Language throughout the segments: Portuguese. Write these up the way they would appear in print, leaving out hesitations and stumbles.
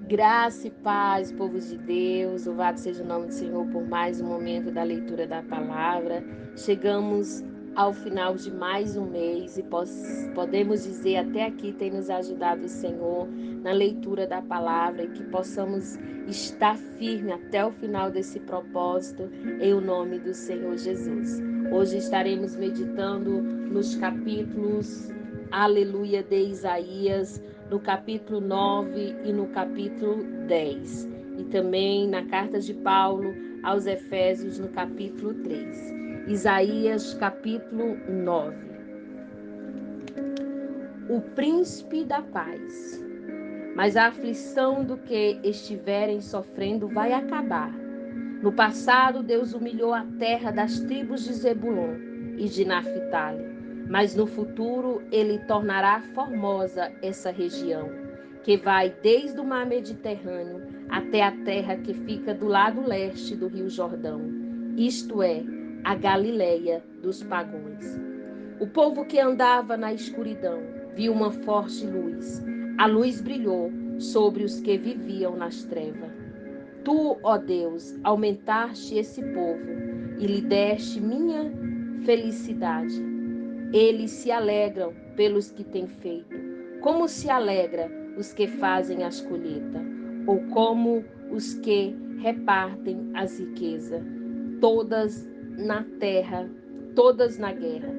Graça e paz, povo de Deus, louvado seja o nome do Senhor por mais um momento da leitura da palavra. Chegamos ao final de mais um mês e podemos dizer até aqui tem nos ajudado o Senhor na leitura da palavra e que possamos estar firme até o final desse propósito em o nome do Senhor Jesus. Hoje estaremos meditando nos capítulos Aleluia de Isaías, no capítulo 9 e no capítulo 10. E também na carta de Paulo aos Efésios, no capítulo 3. Isaías, capítulo 9. O príncipe da paz. Mas a aflição do que estiverem sofrendo vai acabar. No passado, Deus humilhou a terra das tribos de Zebulon e de Naphtali, mas no futuro ele tornará formosa essa região, que vai desde o mar Mediterrâneo até a terra que fica do lado leste do rio Jordão, isto é, a Galileia dos pagãos. O povo que andava na escuridão viu uma forte luz. A luz brilhou sobre os que viviam nas trevas. Tu, ó Deus, aumentaste esse povo e lhe deste minha felicidade. Eles se alegram pelos que têm feito, como se alegra os que fazem as colheitas, ou como os que repartem as riquezas, todas na terra, todas na guerra.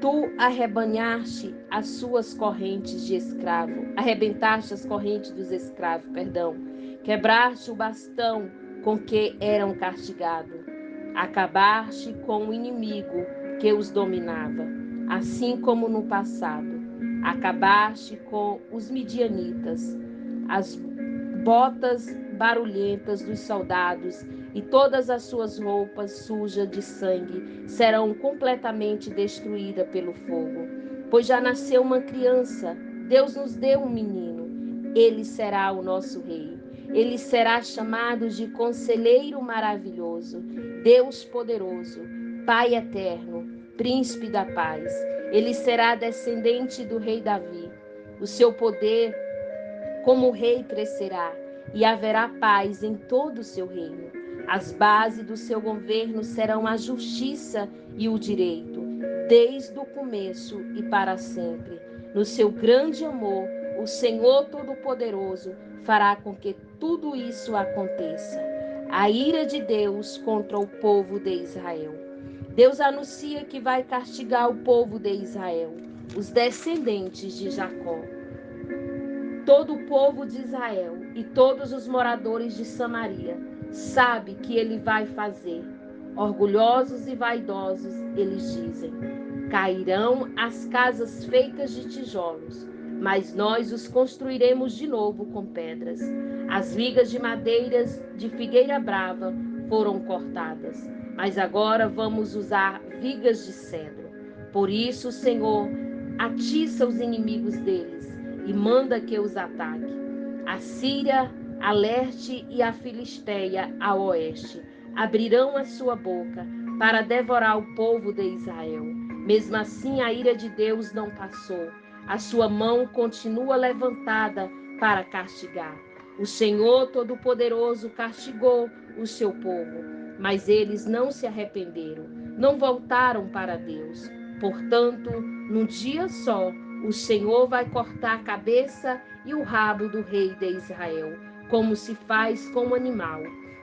Tu arrebanhaste as suas correntes de escravo, arrebentaste as correntes dos escravos, quebraste o bastão com que eram castigados, acabaste com o inimigo que os dominava, assim como no passado, acabaste com os midianitas, as botas barulhentas dos soldados e todas as suas roupas sujas de sangue serão completamente destruídas pelo fogo. Pois já nasceu uma criança, Deus nos deu um menino, ele será o nosso rei. Ele será chamado de Conselheiro Maravilhoso, Deus Poderoso, Pai Eterno, Príncipe da Paz. Ele será descendente do rei Davi. O seu poder como rei crescerá e haverá paz em todo o seu reino. As bases do seu governo serão a justiça e o direito, desde o começo e para sempre. No seu grande amor, o Senhor Todo-Poderoso fará com que tudo isso aconteça. A ira de Deus contra o povo de Israel. Deus anuncia que vai castigar o povo de Israel, os descendentes de Jacó. Todo o povo de Israel e todos os moradores de Samaria sabe que ele vai fazer. Orgulhosos e vaidosos, eles dizem: cairão as casas feitas de tijolos, mas nós os construiremos de novo com pedras. As vigas de madeiras de figueira brava foram cortadas, mas agora vamos usar vigas de cedro. Por isso, o Senhor atiça os inimigos deles e manda que os ataque. A Síria a leste e a Filisteia a oeste abrirão a sua boca para devorar o povo de Israel. Mesmo assim, a ira de Deus não passou. A sua mão continua levantada para castigar. O Senhor Todo-Poderoso castigou o seu povo, mas eles não se arrependeram, não voltaram para Deus. Portanto, num dia só, o Senhor vai cortar a cabeça e o rabo do rei de Israel, como se faz com um animal.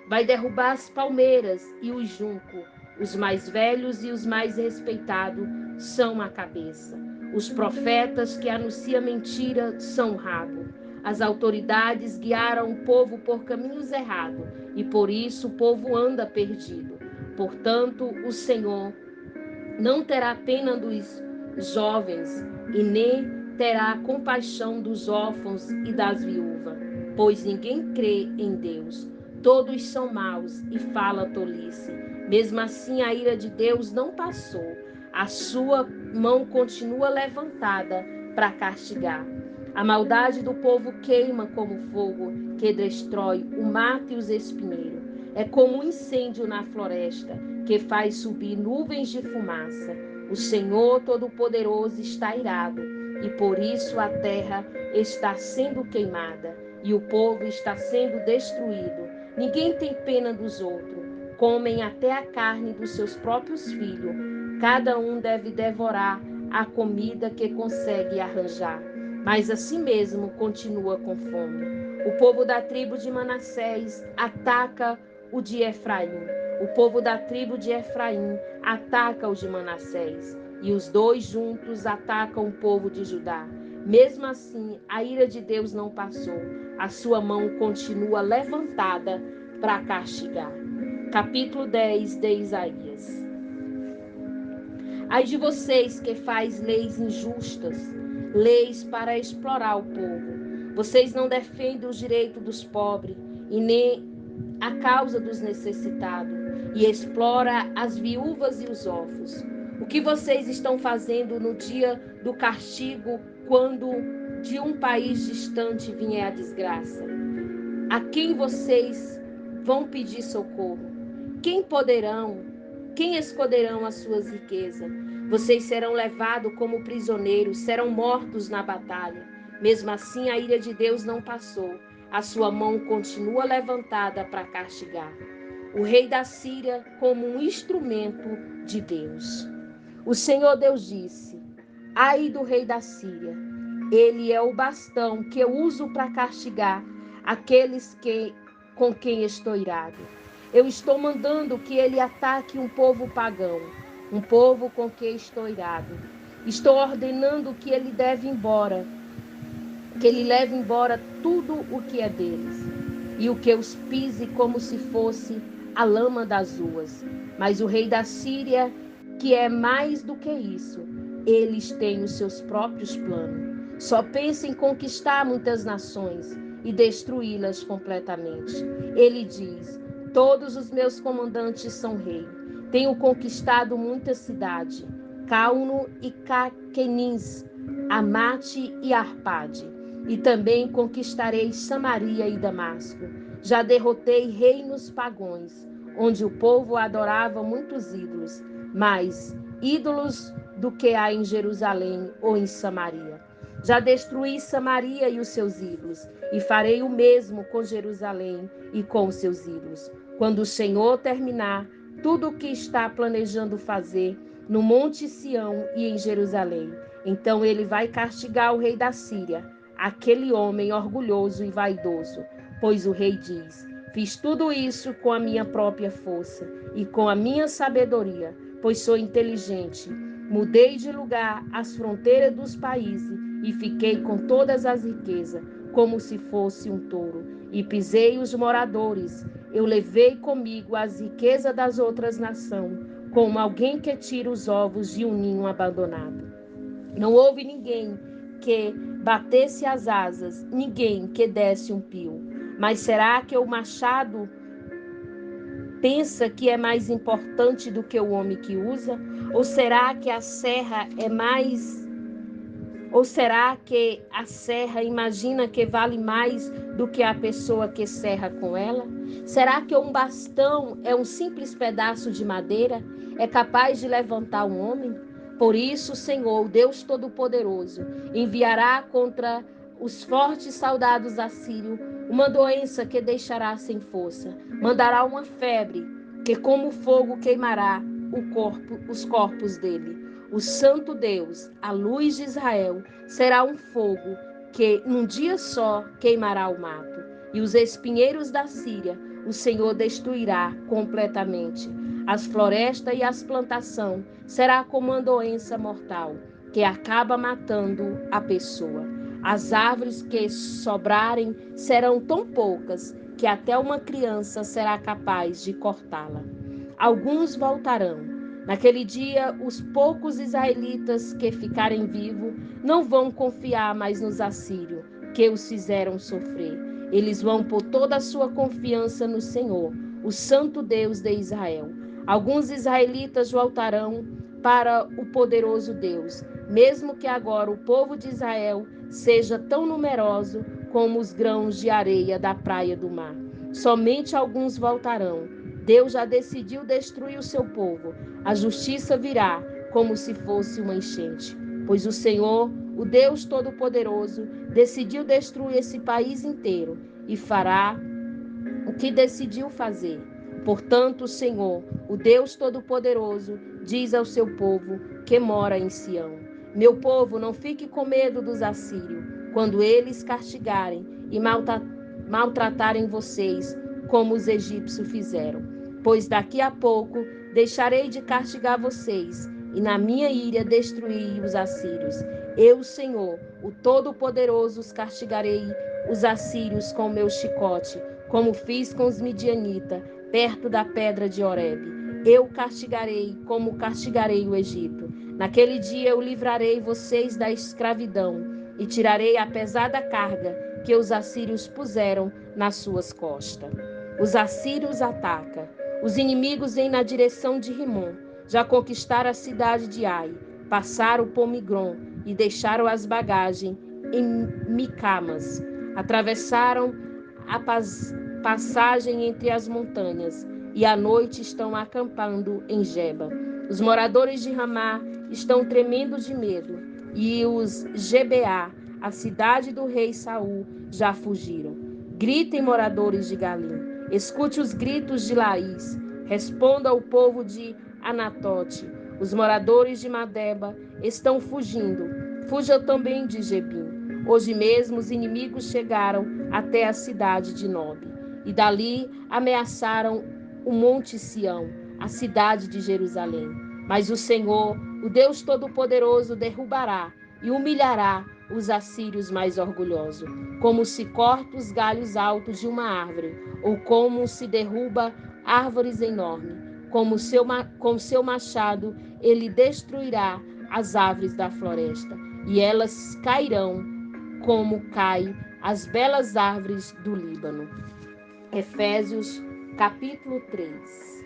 Vai derrubar as palmeiras e os juncos. Os mais velhos e os mais respeitados são a cabeça. Os profetas que anunciam mentira são o rabo. As autoridades guiaram o povo por caminhos errados e por isso o povo anda perdido. Portanto, o Senhor não terá pena dos jovens e nem terá compaixão dos órfãos e das viúvas, pois ninguém crê em Deus. Todos são maus e falam tolice. Mesmo assim, a ira de Deus não passou. A sua mão continua levantada para castigar. A maldade do povo queima como fogo que destrói o mato e os espinheiros. É como um incêndio na floresta que faz subir nuvens de fumaça. O Senhor Todo-Poderoso está irado e por isso a terra está sendo queimada. e o povo está sendo destruído. Ninguém tem pena dos outros. Comem até a carne dos seus próprios filhos. Cada um deve devorar a comida que consegue arranjar, mas assim mesmo continua com fome. O povo da tribo de Manassés ataca o de Efraim. O povo da tribo de Efraim ataca o de Manassés. E os dois juntos atacam o povo de Judá. Mesmo assim, a ira de Deus não passou. A sua mão continua levantada para castigar. Capítulo 10 de Isaías. Ai de vocês que faz leis injustas, leis para explorar o povo. Vocês não defendem os direitos dos pobres e nem a causa dos necessitados, e explora as viúvas e os órfãos. O que vocês estão fazendo no dia do castigo, quando de um país distante vier a desgraça? A quem vocês vão pedir socorro? Quem esconderão as suas riquezas? Vocês serão levados como prisioneiros, serão mortos na batalha. Mesmo assim, a ira de Deus não passou. A sua mão continua levantada para castigar. O rei da Síria como um instrumento de Deus. O Senhor Deus disse: ai do rei da Síria, ele é o bastão que eu uso para castigar aqueles com quem estou irado. Eu estou mandando que ele ataque um povo pagão, um povo com quem estou irado. Estou ordenando que ele leve embora tudo o que é deles, e o que os pise como se fosse a lama das ruas. Mas o rei da Síria, que é mais do que isso, eles têm os seus próprios planos. Só pensa em conquistar muitas nações e destruí-las completamente. Ele diz: todos os meus comandantes são rei. Tenho conquistado muitas cidades, Cauno e Caquenins, Amate e Arpade. E também conquistarei Samaria e Damasco. Já derrotei reinos pagãos, onde o povo adorava muitos ídolos, mais ídolos do que há em Jerusalém ou em Samaria. Já destruí Samaria e os seus ídolos, e farei o mesmo com Jerusalém e com os seus ídolos. Quando o Senhor terminar tudo o que está planejando fazer no Monte Sião e em Jerusalém, então ele vai castigar o rei da Síria, aquele homem orgulhoso e vaidoso, pois o rei diz: fiz tudo isso com a minha própria força e com a minha sabedoria, pois sou inteligente. Mudei de lugar as fronteiras dos países e fiquei com todas as riquezas, como se fosse um touro, e pisei os moradores. Eu levei comigo as riquezas das outras nações, como alguém que tira os ovos de um ninho abandonado. Não houve ninguém que batesse as asas, ninguém que desse um pio. Mas será que o machado pensa que é mais importante do que o homem que usa? Ou será que a serra imagina que vale mais do que a pessoa que serra com ela? Será que um bastão é um simples pedaço de madeira? É capaz de levantar um homem? Por isso, o Senhor, Deus Todo-Poderoso, enviará contra os fortes soldados assírios uma doença que deixará sem força. Mandará uma febre que, como fogo, queimará os corpos dele. O Santo Deus, a luz de Israel, será um fogo que num dia só queimará o mato. E os espinheiros da Síria o Senhor destruirá completamente. As florestas e as plantações será como uma doença mortal que acaba matando a pessoa. As árvores que sobrarem serão tão poucas que até uma criança será capaz de cortá-la. Alguns voltarão. Naquele dia, os poucos israelitas que ficarem vivos não vão confiar mais nos assírios, que os fizeram sofrer. Eles vão pôr toda a sua confiança no Senhor, o Santo Deus de Israel. Alguns israelitas voltarão para o poderoso Deus, mesmo que agora o povo de Israel seja tão numeroso como os grãos de areia da praia do mar. Somente alguns voltarão. Deus já decidiu destruir o seu povo. A justiça virá como se fosse uma enchente, pois o Senhor, o Deus Todo-Poderoso, decidiu destruir esse país inteiro e fará o que decidiu fazer. Portanto, o Senhor, o Deus Todo-Poderoso, diz ao seu povo que mora em Sião: meu povo, não fique com medo dos assírios, quando eles castigarem e maltratarem vocês, como os egípcios fizeram. Pois daqui a pouco deixarei de castigar vocês, e na minha ira destruir os assírios. Eu, Senhor, o Todo-Poderoso, os castigarei, os assírios, com o meu chicote, como fiz com os midianitas, perto da pedra de Horebe. Eu castigarei, como castigarei o Egito. Naquele dia eu livrarei vocês da escravidão e tirarei a pesada carga que os assírios puseram nas suas costas. Os assírios atacam. Os inimigos vêm na direção de Rimon. Já conquistaram a cidade de Ai, passaram por Migron e deixaram as bagagens em Micamas. Atravessaram a passagem entre as montanhas e à noite estão acampando em Geba. Os moradores de Ramá estão tremendo de medo, e os Gebeá, a cidade do rei Saul, já fugiram. Gritem, moradores de Galim, escute os gritos de Laís, responda ao povo de Anatote. Os moradores de Madeba estão fugindo, fujam também de Gebim. Hoje mesmo os inimigos chegaram até a cidade de Nob, e dali ameaçaram o monte Sião, a cidade de Jerusalém. Mas o Senhor, o Deus Todo-Poderoso, derrubará e humilhará os assírios mais orgulhosos, como se corta os galhos altos de uma árvore, ou como se derruba árvores enormes. Com seu machado ele destruirá as árvores da floresta, e elas cairão como caem as belas árvores do Líbano. Efésios, capítulo 3.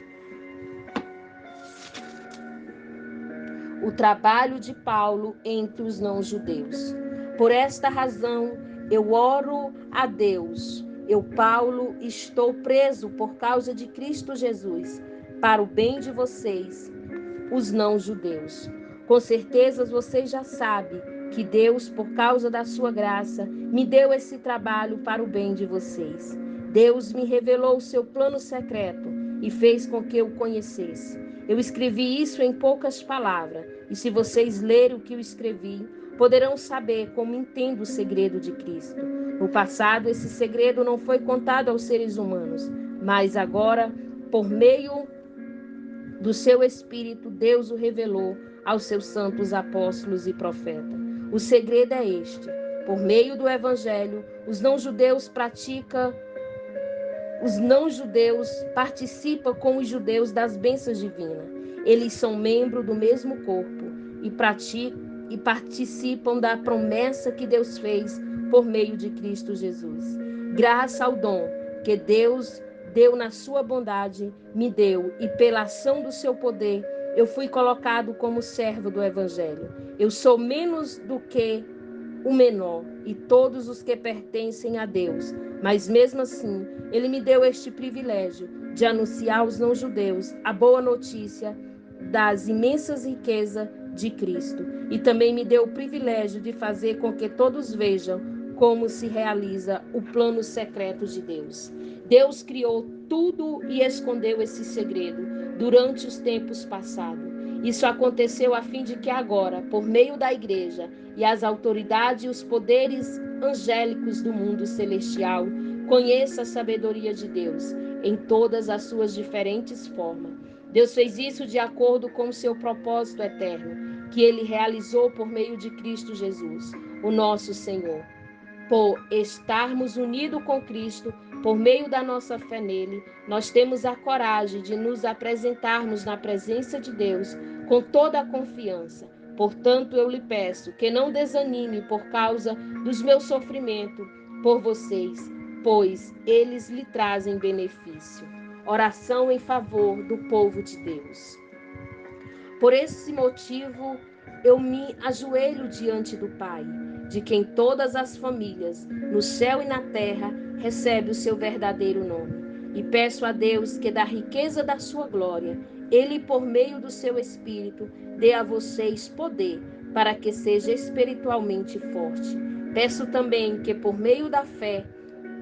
O trabalho de Paulo entre os não-judeus. Por esta razão, eu oro a Deus. Eu, Paulo, estou preso por causa de Cristo Jesus, para o bem de vocês, os não-judeus. Com certeza vocês já sabem que Deus, por causa da sua graça, me deu esse trabalho para o bem de vocês. Deus me revelou o seu plano secreto e fez com que eu o conhecesse. Eu escrevi isso em poucas palavras, e se vocês lerem o que eu escrevi, poderão saber como entendo o segredo de Cristo. No passado, esse segredo não foi contado aos seres humanos, mas agora, por meio do seu Espírito, Deus o revelou aos seus santos apóstolos e profetas. O segredo é este: por meio do Evangelho, os não-judeus participam com os judeus das bênçãos divinas. Eles são membros do mesmo corpo e participam da promessa que Deus fez por meio de Cristo Jesus. Graças ao dom que Deus deu na sua bondade, me deu, e pela ação do seu poder, eu fui colocado como servo do Evangelho. Eu sou menos do que o menor, e todos os que pertencem a Deus, mas mesmo assim, ele me deu este privilégio de anunciar aos não-judeus a boa notícia das imensas riquezas de Cristo, e também me deu o privilégio de fazer com que todos vejam como se realiza o plano secreto de Deus. Deus criou tudo e escondeu esse segredo durante os tempos passados. Isso aconteceu a fim de que agora, por meio da igreja e as autoridades e os poderes angélicos do mundo celestial, conheça a sabedoria de Deus em todas as suas diferentes formas. Deus fez isso de acordo com o seu propósito eterno, que ele realizou por meio de Cristo Jesus, o nosso Senhor. Por estarmos unidos com Cristo, por meio da nossa fé nele, nós temos a coragem de nos apresentarmos na presença de Deus com toda a confiança. Portanto, eu lhe peço que não desanime por causa dos meus sofrimentos por vocês, pois eles lhe trazem benefício. Oração em favor do povo de Deus. Por esse motivo, eu me ajoelho diante do Pai, de quem todas as famílias, no céu e na terra, recebem o seu verdadeiro nome. E peço a Deus que, da riqueza da sua glória, ele, por meio do seu Espírito, dê a vocês poder para que seja espiritualmente forte. Peço também que, por meio da fé,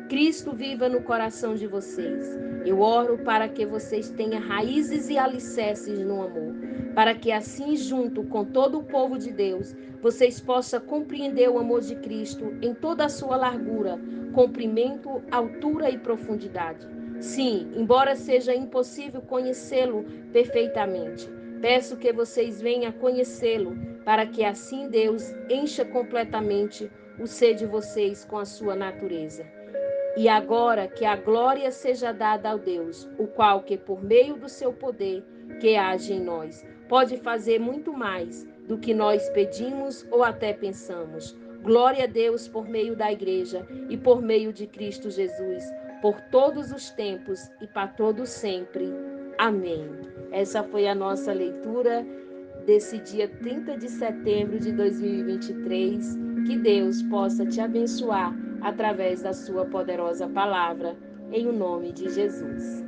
Cristo viva no coração de vocês. Eu oro para que vocês tenham raízes e alicerces no amor, para que assim, junto com todo o povo de Deus, vocês possam compreender o amor de Cristo em toda a sua largura, comprimento, altura e profundidade. Sim, embora seja impossível conhecê-lo perfeitamente, peço que vocês venham a conhecê-lo, para que assim Deus encha completamente o ser de vocês com a sua natureza. E agora que a glória seja dada ao Deus, o qual que por meio do seu poder que age em nós, pode fazer muito mais do que nós pedimos ou até pensamos. Glória a Deus por meio da igreja e por meio de Cristo Jesus, por todos os tempos e para todos sempre. Amém. Essa foi a nossa leitura desse dia 30 de setembro de 2023. Que Deus possa te abençoar através da sua poderosa palavra, em o nome de Jesus.